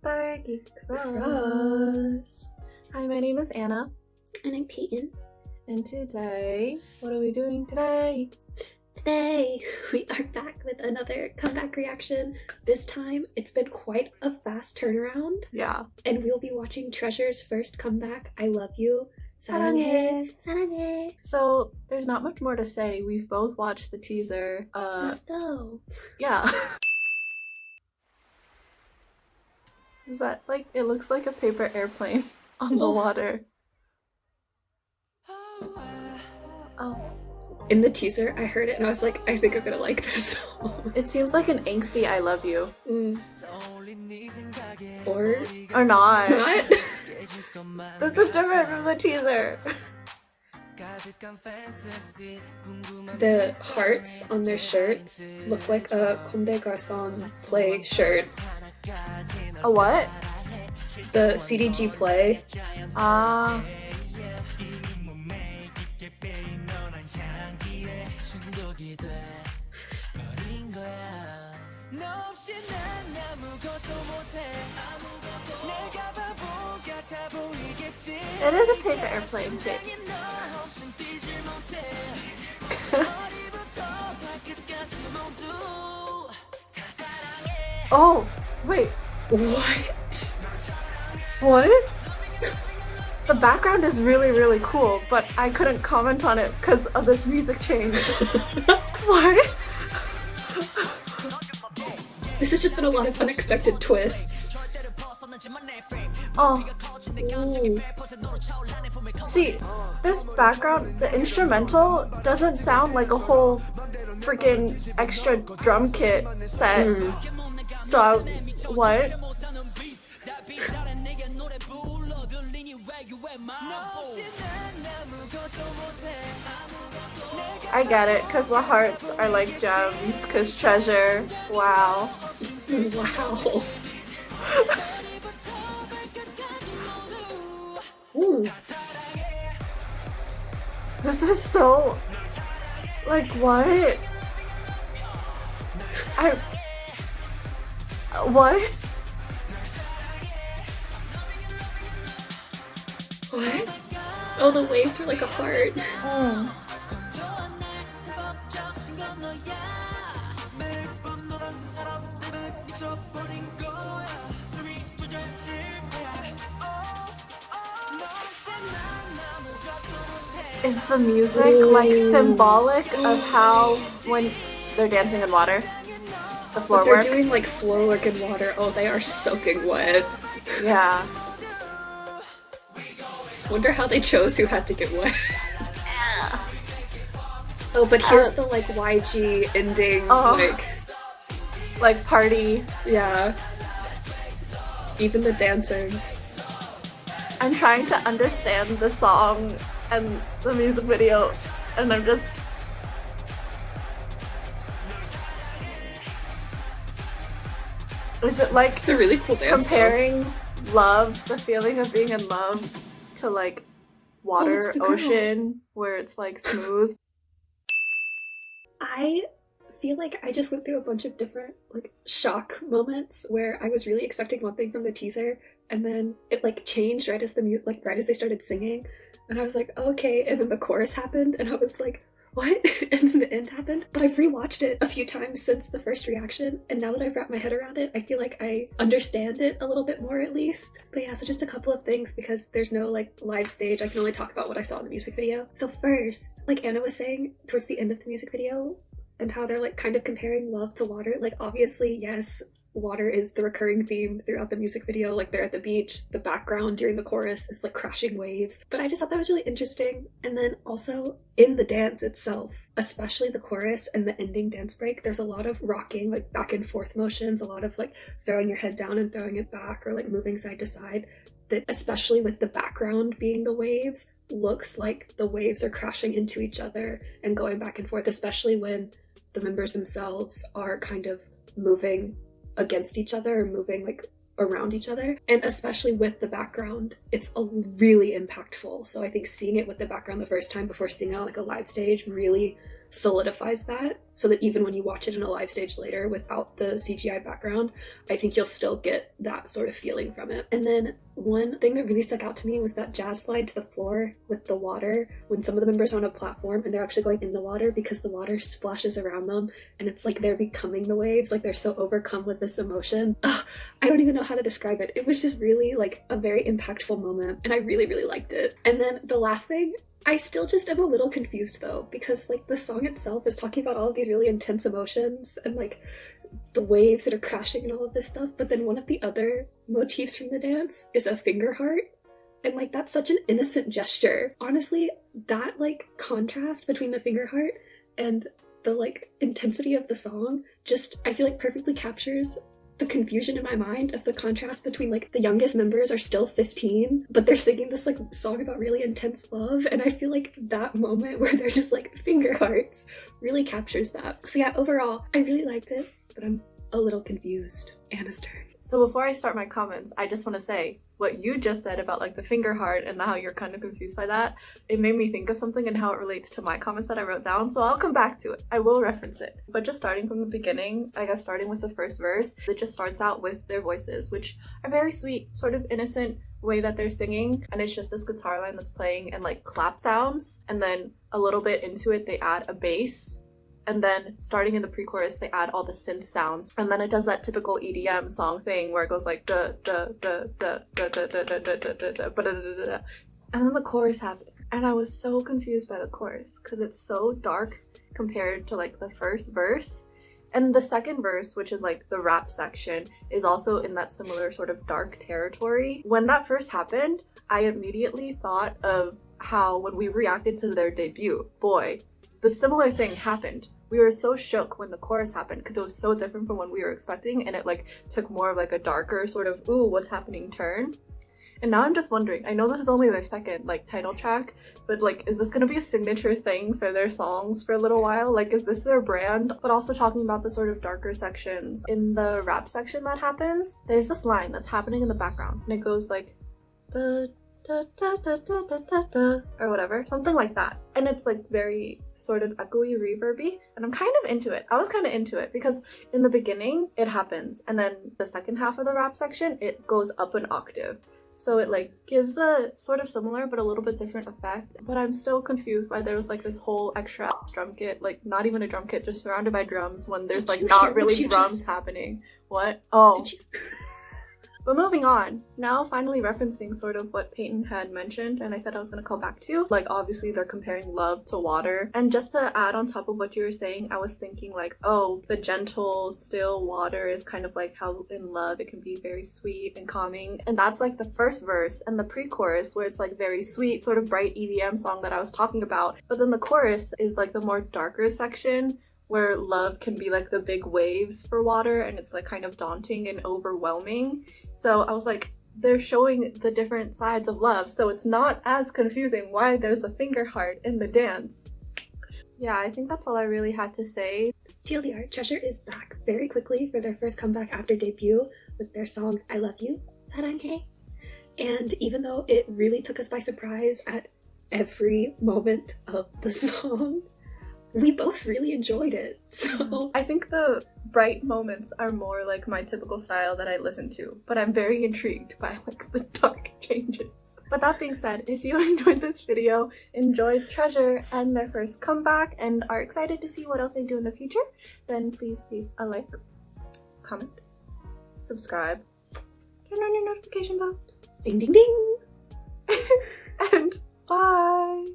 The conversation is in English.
Sparky Cross. Hi, my name is Anna. And I'm Peyton. And today, what are we doing today? Today, we are back with another comeback reaction. This time, it's been quite a fast turnaround. Yeah. And we'll be watching Treasure's first comeback, I Love You. 사랑해. 사랑해. So, there's not much more to say. We've both watched the teaser. Let's go. Yeah. Is that like, it looks like a paper airplane on the water. Oh. In the teaser, I heard it and I was like, I think I'm gonna like this song. It seems like an angsty I love you. Or not. Not? This is different from the teaser. The hearts on their shirts look like a Comme des Garçons play shirt. A what? The CDG play. Ah. It is a paper airplane shape. Oh, wait. What? What? The background is really, really cool, but I couldn't comment on it because of this music change. What? This has just been a lot of unexpected twists. Oh. Ooh. See, this background, the instrumental doesn't sound like a whole freaking extra drum kit set. So, what? I get it, because the hearts are like gems, because treasure. Wow. Wow. Ooh. This is so... like, what? What? What? Oh, the waves were like a heart. Is the music like symbolic of how when they're dancing in water? The floor But they're work? doing like floor work in water. Oh, they are soaking wet. Yeah. Wonder how they chose who had to get wet. Oh, but here's the like YG ending, like party. Yeah. Even the dancing. I'm trying to understand the song and the music video, and I'm just... Is it like It's a really cool dance. comparing love, the feeling of being in love, to like water, it's the girl. ocean, where it's like smooth? I feel like I just went through a bunch of different like shock moments where I was really expecting one thing from the teaser, and then it like changed right as the right as they started singing, and I was like, okay, and then the chorus happened, and I was like, what? And then the end happened. But I've rewatched it a few times since the first reaction, and now that I've wrapped my head around it, I feel like I understand it a little bit more at least. But yeah, so just a couple of things, because there's no like live stage. I can only talk about what I saw in the music video. So first, like Anna was saying towards the end of the music video, and how they're like kind of comparing love to water. Like obviously, yes, water is the recurring theme throughout the music video. Like they're at the beach, the background during the chorus is like crashing waves. But I just thought that was really interesting. And then also in the dance itself, especially the chorus and the ending dance break, there's a lot of rocking, like back and forth motions, a lot of like throwing your head down and throwing it back, or like moving side to side, that especially with the background being the waves, looks like the waves are crashing into each other and going back and forth, especially when the members themselves are kind of moving against each other or moving like around each other. And especially with the background, it's really impactful. So I think seeing it with the background the first time before seeing it on like a live stage really solidifies that, so that even when you watch it in a live stage later without the CGI background, I think you'll still get that sort of feeling from it. And then one thing that really stuck out to me was that jazz slide to the floor with the water, when some of the members are on a platform and they're actually going in the water because the water splashes around them, and it's like they're becoming the waves, like they're so overcome with this emotion. Ugh, I don't even know how to describe it. It was just really like a very impactful moment, and I really, really liked it. And then the last thing, I still just am a little confused though, because like the song itself is talking about all of these really intense emotions and like the waves that are crashing and all of this stuff, but then one of the other motifs from the dance is a finger heart. And like that's such an innocent gesture. Honestly, that like contrast between the finger heart and the like intensity of the song just, I feel like, perfectly captures the confusion in my mind of the contrast between like the youngest members are still 15, but they're singing this like song about really intense love, and I feel like that moment where they're just like finger hearts really captures that. So yeah, overall I really liked it, but I'm a little confused. Anna's turn. So before I start my comments, I just want to say what you just said about like the finger heart and how you're kind of confused by that. It made me think of something and how it relates to my comments that I wrote down, so I'll come back to it. I will reference it. But just starting from the beginning, I guess starting with the first verse, it just starts out with their voices, which are very sweet, sort of innocent way that they're singing, and it's just this guitar line that's playing and like clap sounds, and then a little bit into it they add a bass. And then starting in the pre-chorus, they add all the synth sounds, and then it does that typical EDM song thing where it goes like da da da da da da da da da da da da, and then the chorus happens, and I was so confused by the chorus because it's so dark compared to like the first verse, and the second verse, which is like the rap section, is also in that similar sort of dark territory. When that first happened, I immediately thought of how when we reacted to their debut, Boy, the similar thing happened. We were so shook when the chorus happened because it was so different from what we were expecting, and it like took more of like a darker sort of ooh what's happening turn. And now I'm just wondering, I know this is only their second like title track, but like is this gonna be a signature thing for their songs for a little while? Like is this their brand? But also talking about the sort of darker sections, in the rap section that happens, there's this line that's happening in the background and it goes like da da da da da da da da, or whatever, something like that, and it's like very sort of echoey, reverby, and I'm kind of into it. I was kind of into it because in the beginning it happens, and then the second half of the rap section it goes up an octave, so it like gives a sort of similar but a little bit different effect. But I'm still confused why there was like this whole extra drum kit, like not even a drum kit, just surrounded by drums when there's like not really drums happening. What? Oh. But moving on, now finally referencing sort of what Peyton had mentioned and I said I was going to call back to, like obviously they're comparing love to water, and just to add on top of what you were saying, I was thinking like, oh, the gentle still water is kind of like how in love it can be very sweet and calming, and that's like the first verse and the pre-chorus where it's like very sweet sort of bright EDM song that I was talking about, but then the chorus is like the more darker section where love can be like the big waves for water, and it's like kind of daunting and overwhelming. So I was like, they're showing the different sides of love, so it's not as confusing why there's a finger heart in the dance. Yeah, I think that's all I really had to say. TLDR, Treasure is back very quickly for their first comeback after debut with their song I Love You, 사랑해. And even though it really took us by surprise at every moment of the song, we both really enjoyed it. So I think the bright moments are more like my typical style that I listen to, but I'm very intrigued by like the dark changes. But that being said, if you enjoyed this video, enjoyed Treasure and their first comeback, and are excited to see what else they do in the future, then please leave a like, comment, subscribe, turn on your notification bell, ding ding ding, and bye!